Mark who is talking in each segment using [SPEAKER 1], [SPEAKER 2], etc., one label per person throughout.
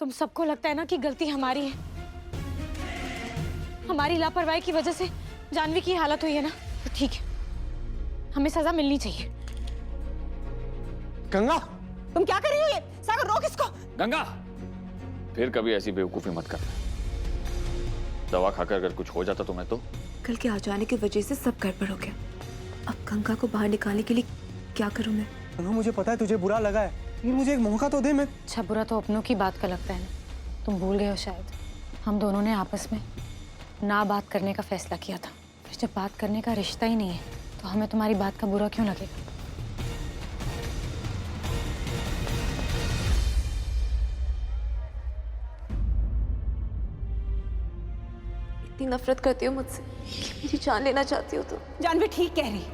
[SPEAKER 1] तुम सबको लगता है ना कि गलती हमारी है। हमारी लापरवाही की वजह से जानवी की हालत हुई है ना, तो ठीक है, हमें सजा मिलनी चाहिए।
[SPEAKER 2] गंगा,
[SPEAKER 3] तुम क्या कर रही हो? ये सागर, रोक इसको।
[SPEAKER 4] गंगा, फिर कभी ऐसी बेवकूफी मत करना। दवा खाकर अगर कुछ हो जाता तुम्हें तो?
[SPEAKER 5] कल के आ जाने की वजह से सब गड़बड़ हो गया। अब गंगा को बाहर निकालने के लिए क्या करूं मैं?
[SPEAKER 2] गंगा मुझे पता है तुझे बुरा लगा है, लेकिन मुझे एक मौका तो दे। मैं
[SPEAKER 1] अच्छा बुरा तो अपनों की बात का लगता है ना, तुम भूल गए हो शायद। हम दोनों ने आपस में ना बात करने का फैसला किया था। फिर जब बात करने का रिश्ता ही नहीं है तो हमें तुम्हारी बात का बुरा क्यों लगेगा?
[SPEAKER 5] इतनी नफरत करती हो मुझसे कि मेरी जान लेना चाहती हो तो?
[SPEAKER 3] जानवी ठीक कह रही।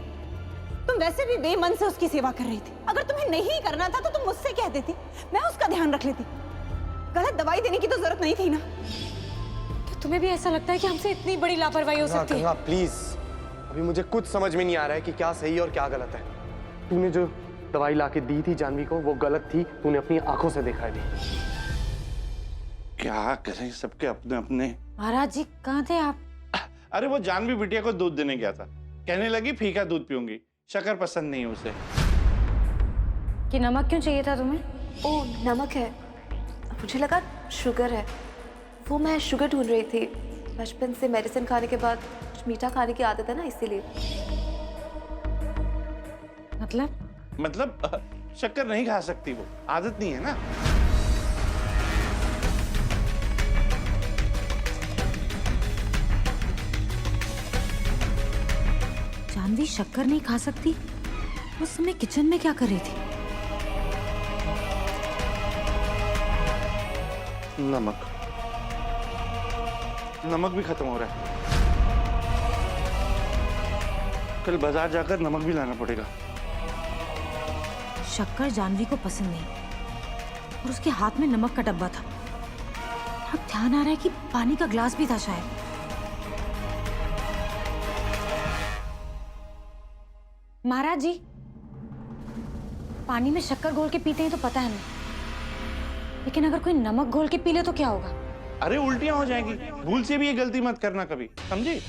[SPEAKER 3] तुम वैसे भी बेमन से उसकी सेवा कर रही थी। अगर तुम्हें नहीं करना था तो तुम मुझसे कह देती, मैं उसका ध्यान रख लेती। गलत दवाई देने की तो जरूरत नहीं थी ना।
[SPEAKER 1] क्या तुम्हें भी ऐसा लगता है कि हमसे इतनी बड़ी लापरवाही हो सकती है?
[SPEAKER 2] गंगा प्लीज, अभी मुझे कुछ समझ में नहीं आ रहा है कि क्या सही और क्या गलत है। तूने जो दवाई लाके दी थी जानवी को, वो गलत थी। तूने अपनी आंखों से देखा है भी।
[SPEAKER 6] क्या करें, सबके अपने अपने।
[SPEAKER 1] महाराज जी कहाँ थे आप?
[SPEAKER 6] अरे वो जानवी बिटिया को दूध देने गया था। कहने लगी फीका दूध पीऊंगी, शक्कर पसंद नहीं है उसे।
[SPEAKER 1] कि नमक क्यों चाहिए था तुम्हें?
[SPEAKER 5] ओ नमक है, मुझे लगा शुगर है। वो मैं शुगर ढूंढ रही थी। बचपन से मेडिसिन खाने के बाद कुछ मीठा खाने की आदत है ना, इसीलिए।
[SPEAKER 6] मतलब शक्कर नहीं खा सकती, वो आदत नहीं है ना।
[SPEAKER 1] जानवी शक्कर नहीं खा सकती? उस समय किचन में क्या कर रही थी?
[SPEAKER 6] नमक, नमक भी खत्म हो रहा है। कल बाजार जाकर नमक भी लाना पड़ेगा।
[SPEAKER 1] शक्कर जानवी को पसंद नहीं और उसके हाथ में नमक का डब्बा था। अब ध्यान आ रहा है कि पानी का ग्लास भी था शायद। महाराज जी, पानी में शक्कर घोल के पीते हैं तो पता है हमें, लेकिन अगर कोई नमक घोल के पी ले तो क्या होगा?
[SPEAKER 6] अरे उल्टियां हो जाएंगी। भूल से भी ये गलती मत करना कभी, समझी?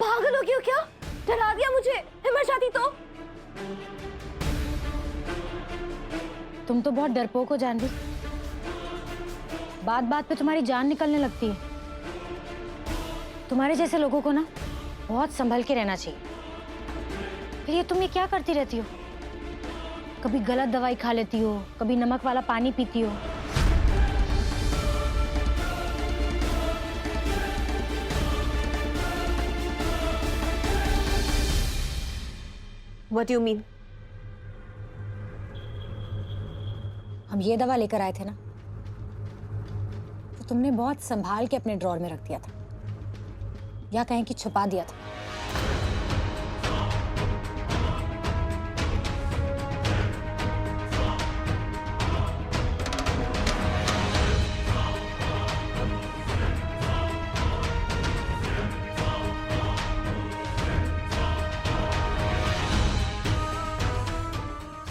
[SPEAKER 5] पागल हो गई हो क्या? डरा दिया मुझे। हिम्मत जाती तो?
[SPEAKER 1] तुम तो बहुत डरपोक हो जानवी। बात बात पे तुम्हारी जान निकलने लगती है। तुम्हारे जैसे लोगों को ना बहुत संभल के रहना चाहिए। फिर ये क्या करती रहती हो? कभी गलत दवाई खा लेती हो, कभी नमक वाला पानी पीती हो।
[SPEAKER 5] What do you mean?
[SPEAKER 1] हम ये दवा लेकर आए थे ना, तो तुमने बहुत संभाल के अपने ड्रॉर में रख दिया था, या कहें कि छुपा दिया था।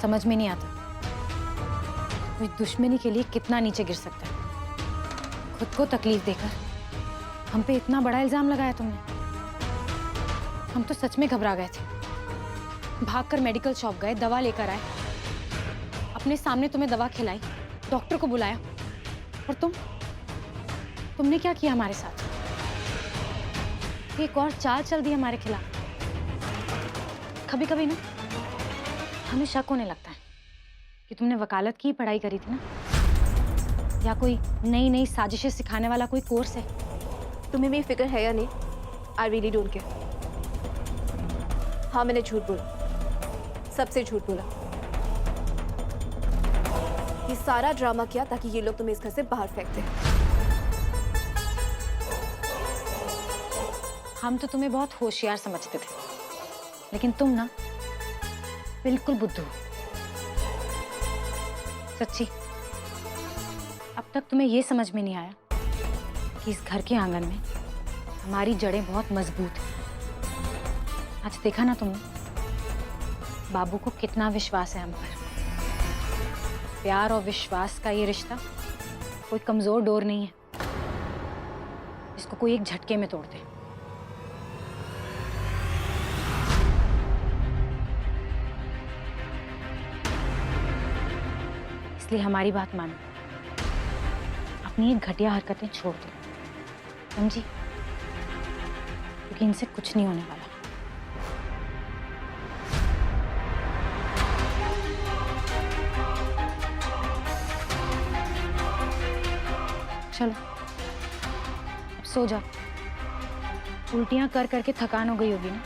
[SPEAKER 1] समझ में नहीं आता कोई दुश्मनी के लिए कितना नीचे गिर सकता है। खुद को तकलीफ देकर हम पे इतना बड़ा इल्जाम लगाया तुमने। हम तो सच में घबरा गए थे। भागकर मेडिकल शॉप गए, दवा लेकर आए, अपने सामने तुम्हें दवा खिलाई, डॉक्टर को बुलाया, और तुमने क्या किया हमारे साथ? एक और चाल चल दी हमारे खिलाफ। कभी कभी ना हमें शक होने लगता है कि तुमने वकालत की पढ़ाई करी थी ना, या कोई नई नई साजिशें सिखाने वाला कोई कोर्स है।
[SPEAKER 5] तुम्हें भी फिक्र है या नहीं? I really don't care. हाँ, मैंने झूठ बोला, सबसे झूठ बोला। ये सारा ड्रामा किया ताकि ये लोग तुम्हें इस घर से बाहर फेंक दें।
[SPEAKER 1] हम तो तुम्हें बहुत होशियार समझते थे, लेकिन तुम ना बिल्कुल बुद्धू हो। सच्ची, अब तक तुम्हें ये समझ में नहीं आया कि इस घर के आंगन में हमारी जड़ें बहुत मजबूत हैं। आज देखा ना तुमने, बाबू को कितना विश्वास है हम पर। प्यार और विश्वास का ये रिश्ता कोई कमजोर डोर नहीं है जिसको कोई एक झटके में तोड़ दे। इसलिए हमारी बात मानो, अपनी ये घटिया हरकतें छोड़ दो, समझी? क्योंकि इनसे कुछ नहीं होने वाला। चलो अब सो जाओ, उल्टियां कर करके थकान हो गई होगी ना।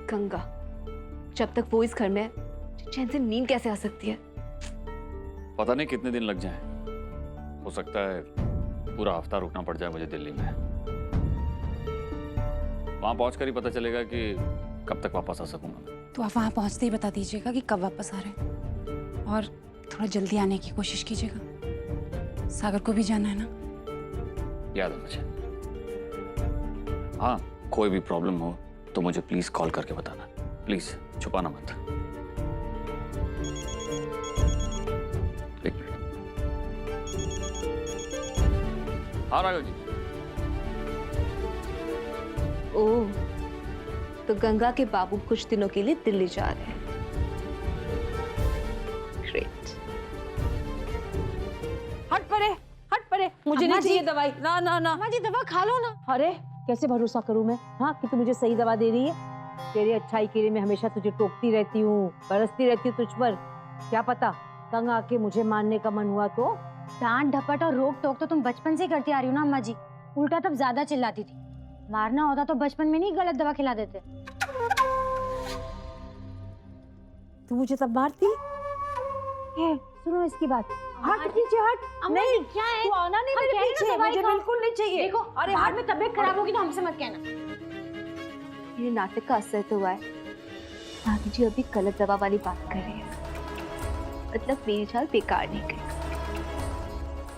[SPEAKER 5] गंगा, जब तक वो इस घर में है, चैन से नींद कैसे आ सकती है?
[SPEAKER 4] पता नहीं कितने दिन लग जाएं। हो सकता है पूरा हफ्ता रुकना पड़ जाए मुझे दिल्ली में। वहां पहुंचकर ही पता चलेगा कि कब तक वापस आ सकूंगा।
[SPEAKER 7] तो आप वहाँ पहुँचते ही बता दीजिएगा कि कब वापस आ रहे हैं, और थोड़ा जल्दी आने की कोशिश कीजिएगा। सागर को भी जाना है ना।
[SPEAKER 4] याद है मुझे। हाँ, कोई भी प्रॉब्लम हो तो मुझे प्लीज कॉल करके बताना। प्लीज छुपाना मत। एक मिनट। हाँ राघव जी।
[SPEAKER 5] ओह, तो गंगा के बाबू कुछ दिनों के लिए दिल्ली जा रहे हैं। ग्रेट।
[SPEAKER 3] हट परे, मुझे नहीं चाहिए दवाई। ना ना ना,
[SPEAKER 1] अम्मा जी दवा खा लो ना।
[SPEAKER 8] अरे कैसे भरोसा करूं मैं, हाँ, कि तू मुझे सही दवा दे रही है? तेरी अच्छाई के लिए मैं हमेशा तुझे टोकती रहती हूँ, बरसती रहती हूँ तुझ पर। क्या पता तंग आके मुझे मारने का मन हुआ तो?
[SPEAKER 1] डांट डपट और रोक टोक तो तुम बचपन से करती आ रही हो ना अम्मा जी। उल्टा तब ज्यादा चिल्लाती थी। मारना होता तो बचपन में नहीं गलत दवा खिला देते।
[SPEAKER 8] तू मुझे तब मारती? ये सुनो इसकी बात। हट पीछे हट।
[SPEAKER 1] नहीं क्या है,
[SPEAKER 8] तू आना नहीं
[SPEAKER 1] हम
[SPEAKER 8] मेरे
[SPEAKER 1] कह रहे हैं
[SPEAKER 8] पीछे,
[SPEAKER 1] ना दवाई
[SPEAKER 8] मुझे
[SPEAKER 1] खाओ।
[SPEAKER 8] बिल्कुल नहीं चाहिए।
[SPEAKER 1] देखो,
[SPEAKER 8] अरे
[SPEAKER 1] बाद
[SPEAKER 8] हट।
[SPEAKER 1] में तबीयत खराब होगी तो हमसे मत कहना।
[SPEAKER 5] ये नाटक का असर तो हुआ है। भाभी जी अभी गलत दवा वाली बात कर रही है, मतलब मेरी चाल बेकार नहीं गई।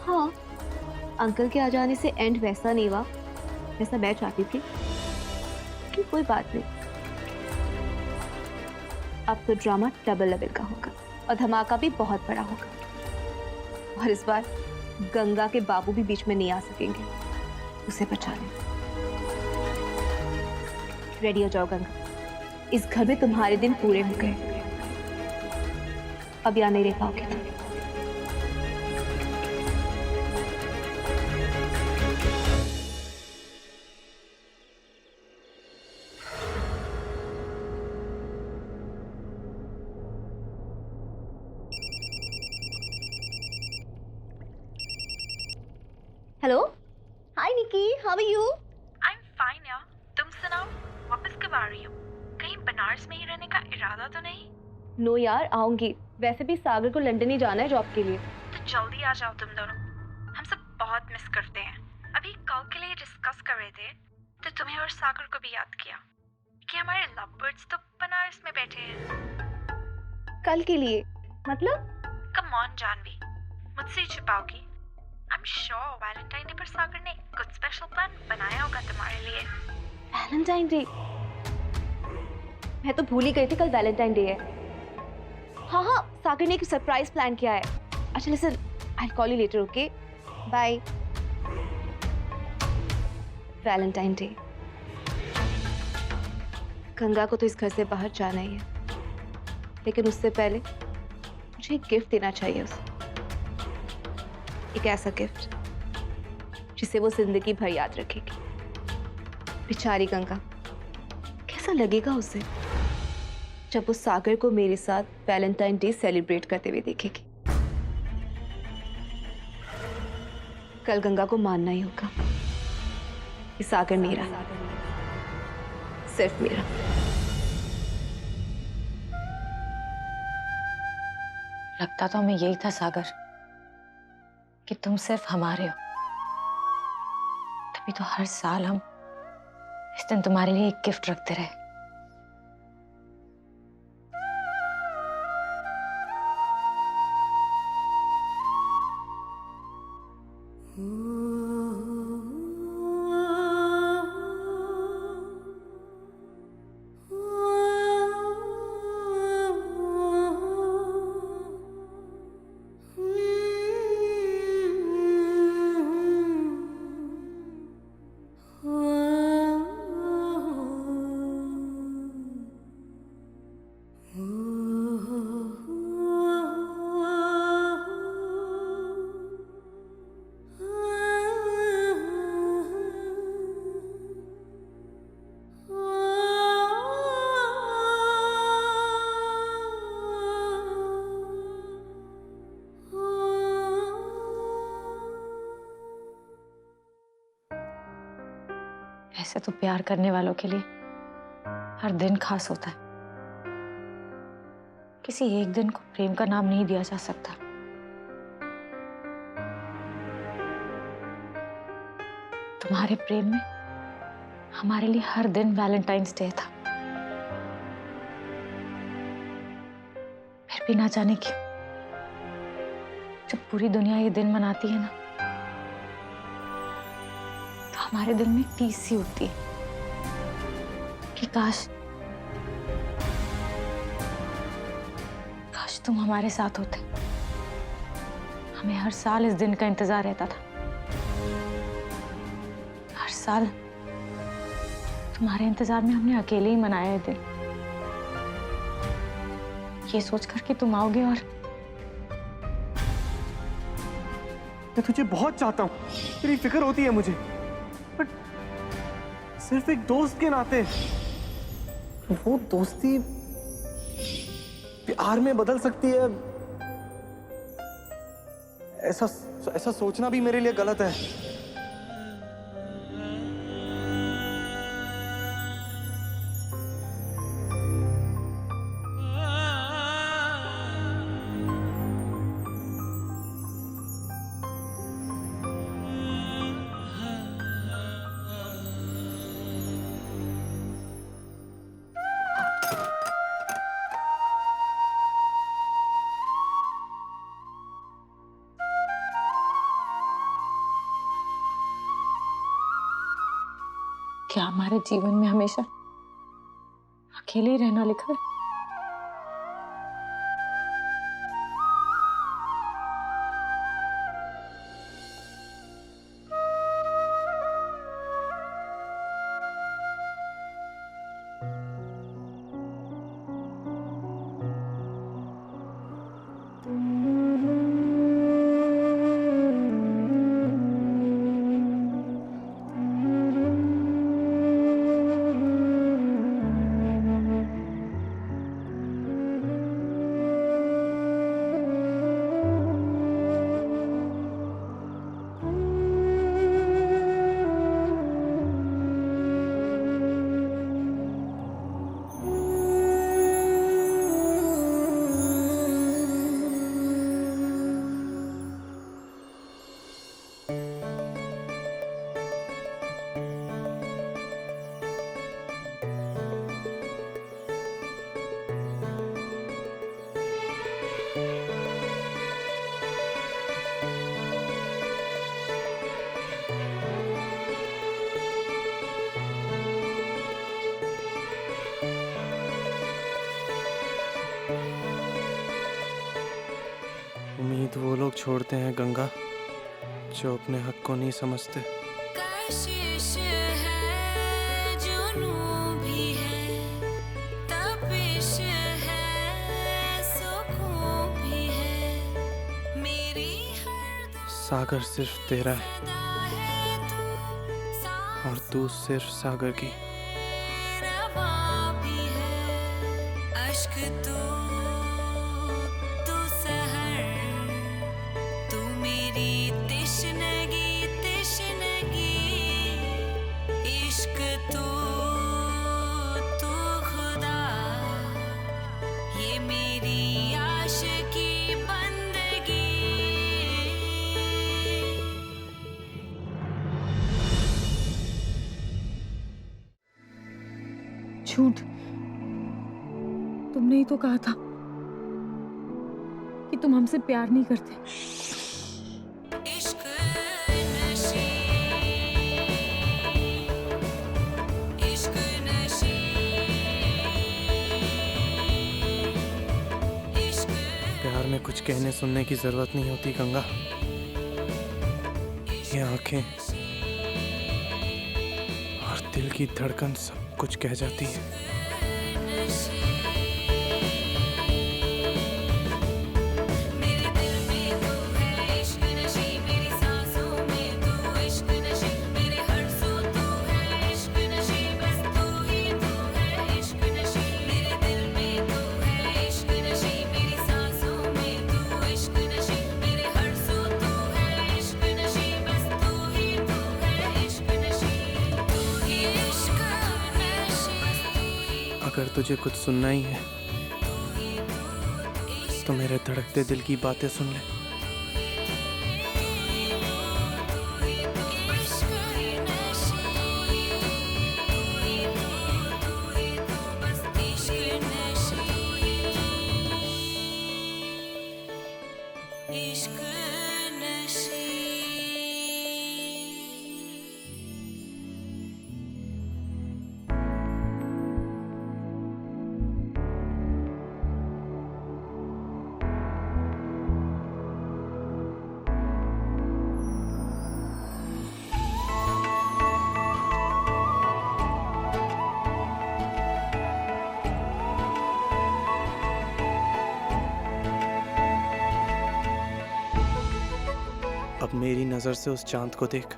[SPEAKER 5] हाँ, अंकल के आ जाने से एंड वैसा नहीं हुआ जैसा मैं चाहती थी, कि कोई बात नहीं। अब तो ड्रामा डबल लेवल का होगा और धमाका भी बहुत बड़ा होगा। और इस बार गंगा के बाबू भी बीच में नहीं आ सकेंगे उसे बचाने। रेडी हो जाओ गंगा, इस घर में तुम्हारे दिन पूरे हो गए। अब यहाँ नहीं रह पाओगे तुम। Hello, hi Nikki, how are you?
[SPEAKER 9] I'm fine यार, तुम सुनाओ, वापस कब आ रही हो? कहीं बनारस में ही रहने का इरादा तो नहीं?
[SPEAKER 5] नो यार, आऊंगी। वैसे भी सागर को लंदन ही जाना है जॉब के लिए।
[SPEAKER 9] तो जल्दी आ जाओ तुम दोनों, हम सब बहुत मिस करते हैं। अभी कल के लिए डिस्कस कर रहे थे तो तुम्हें और सागर को भी याद किया कि हमारे लव बर्ड्स तो बनारस में बैठे हैं।
[SPEAKER 5] कल के लिए मतलब?
[SPEAKER 9] कम ऑन जानवी, मुझसे ही छुपाओगी? I am sure Valentine day पर सागर ने कुछ स्पेशल प्लान बनाया होगा तुम्हारे लिए।
[SPEAKER 5] Valentine day? मैं तो भूल ही गई थी कल वैलेंटाइन डे है। हाँ हाँ, सागर ने एक सरप्राइज प्लान किया है। अच्छा listen, I call you later, okay? Bye. Valentine day, Ganga को तो इस घर से बाहर जाना ही है, लेकिन उससे पहले मुझे एक गिफ्ट देना चाहिए उसे। एक ऐसा गिफ्ट जिसे वो जिंदगी भर याद रखेगी। बेचारी गंगा, कैसा लगेगा उसे जब वो सागर को मेरे साथ वैलेंटाइन डे सेलिब्रेट करते हुए देखेगी। कल गंगा को मानना ही होगा कि सागर मेरा, सिर्फ मेरा।
[SPEAKER 1] लगता तो हमें यही था सागर कि तुम सिर्फ हमारे हो, तभी तो हर साल हम इस दिन तुम्हारे लिए एक गिफ्ट रखते रहे। ऐसे तो प्यार करने वालों के लिए हर दिन खास होता है। किसी एक दिन को प्रेम का नाम नहीं दिया जा सकता। तुम्हारे प्रेम में हमारे लिए हर दिन वैलेंटाइंस डे था। फिर भी ना जाने क्यों जब पूरी दुनिया ये दिन मनाती है ना, हमारे दिल में टीस सी उठती है कि काश तुम हमारे साथ होते। हमें हर साल इस दिन का इंतजार रहता था। हर साल तुम्हारे इंतजार में हमने अकेले ही मनाया है दिन, ये सोचकर कि तुम आओगे। और
[SPEAKER 2] मैं तुझे बहुत चाहता हूँ, तेरी फिक्र होती है मुझे, बट सिर्फ एक दोस्त के नाते वो दोस्ती प्यार में बदल सकती है, ऐसा सोचना भी मेरे लिए गलत है।
[SPEAKER 1] क्या हमारे जीवन में हमेशा अकेले ही रहना लिखा है? उम्मीद वो लोग छोड़ते हैं गंगा जो अपने हक को नहीं समझते।
[SPEAKER 10] कशिश है, जुनून भी है, तपिश है, सुकून भी है, मेरी हर
[SPEAKER 2] सागर सिर्फ तेरा है और तू सिर्फ सागर की।
[SPEAKER 10] इश्क तू सहर, तू मेरी तिश्नगी तिश्नगी, इश्क तू खुदा, ये मेरी आशिकी बंदगी।
[SPEAKER 1] झूठ, तुमने ही तो कहा था कि तुम हमसे प्यार नहीं करते।
[SPEAKER 10] इश्क नशी, इश्क नशी, इश्क
[SPEAKER 2] प्यार में कुछ कहने सुनने की जरूरत नहीं होती गंगा। ये आंखें और दिल की धड़कन सब कुछ कह जाती है।
[SPEAKER 10] मेरे दिल में तू है इश्क नशी, मेरी सांसों में तू इश्क नशी, मेरे हर सू तू है इश्क नशी, बस तू ही तू है इश्क नशी। मेरे दिल में तू है इश्क नशी, मेरी सांसों में तू इश्क नशी, मेरे हर सू तू है इश्क नशी, बस तू ही तू है इश्क नशी, तू ही इश्क नशी।
[SPEAKER 2] अगर तुझे कुछ सुनना ही है तो मेरे धड़कते दिल की बातें सुन ले।
[SPEAKER 10] इश्क नशी।
[SPEAKER 2] अब मेरी नजर से उस चांद को देख।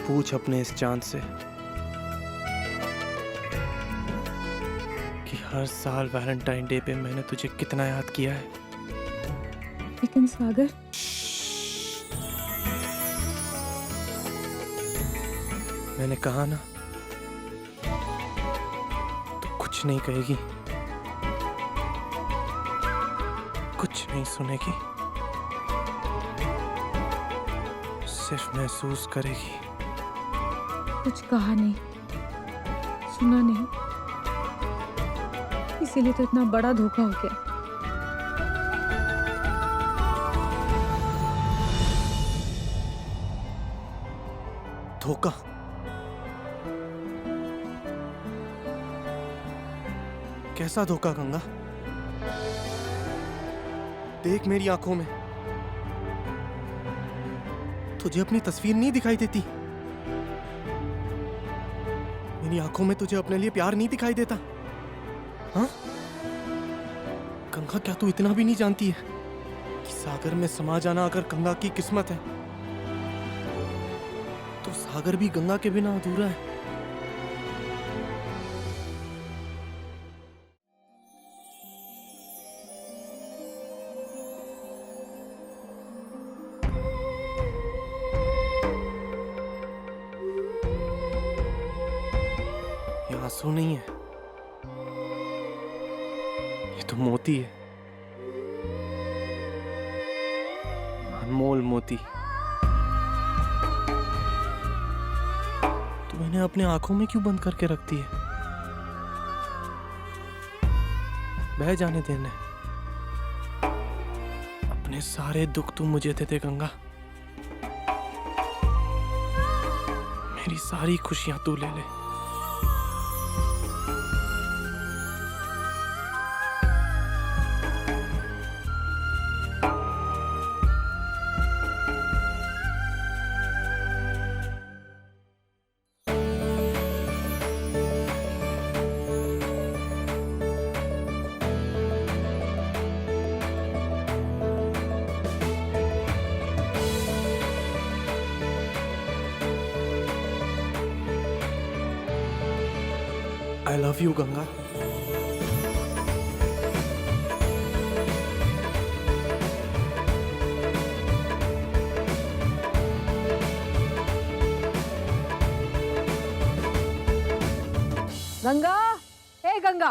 [SPEAKER 2] पूछ अपने इस चांद से कि हर साल वैलेंटाइन डे पे मैंने तुझे कितना याद किया है।
[SPEAKER 1] लेकिन सागर,
[SPEAKER 2] मैंने कहा ना, तो कुछ नहीं कहेगी, कुछ नहीं सुनेगी, सिर्फ महसूस करेगी।
[SPEAKER 1] कुछ कहा नहीं, सुना नहीं, इसीलिए तो इतना बड़ा धोखा हो गया।
[SPEAKER 2] धोखा? कैसा धोखा गंगा? देख मेरी आंखों में, तुझे अपनी तस्वीर नहीं दिखाई देती? मेरी आंखों में तुझे अपने लिए प्यार नहीं दिखाई देता? हाँ गंगा, क्या तू इतना भी नहीं जानती है कि सागर में समा जाना अगर गंगा की किस्मत है तो सागर भी गंगा के बिना अधूरा है। ये आंसू नहीं है, ये तो मोती है, अनमोल मोती। तू इन्हें अपने आंखों में क्यों बंद करके रखती है? बह जाने देने, अपने सारे दुख तू मुझे दे दे गंगा। मेरी सारी खुशियां तू ले ले। I love you, Ganga.
[SPEAKER 8] Ganga, hey Ganga,